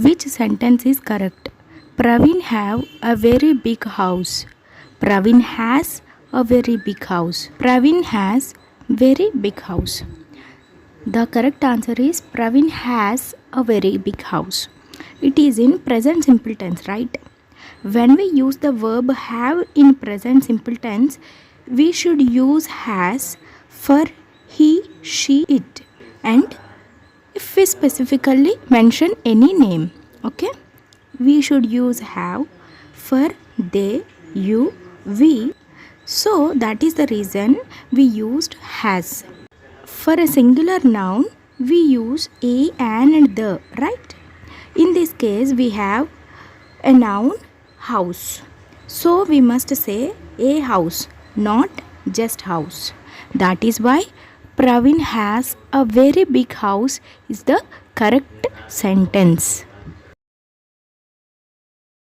Which sentence is correct? Praveen have a very big house. Praveen has a very big house. Praveen has very big house. The correct answer is Praveen has a very big house. It is in present simple tense, right? When we use the verb have in present simple tense, we should use has for he, she, it. And if we specifically mention any name, okay, we should use have for they, you, we. So that is the reason we used has. For a singular noun, we use a, an and the, right? In this case, we have a noun house. So we must say a house, not just house. That is why Praveen has a very big house is the correct sentence.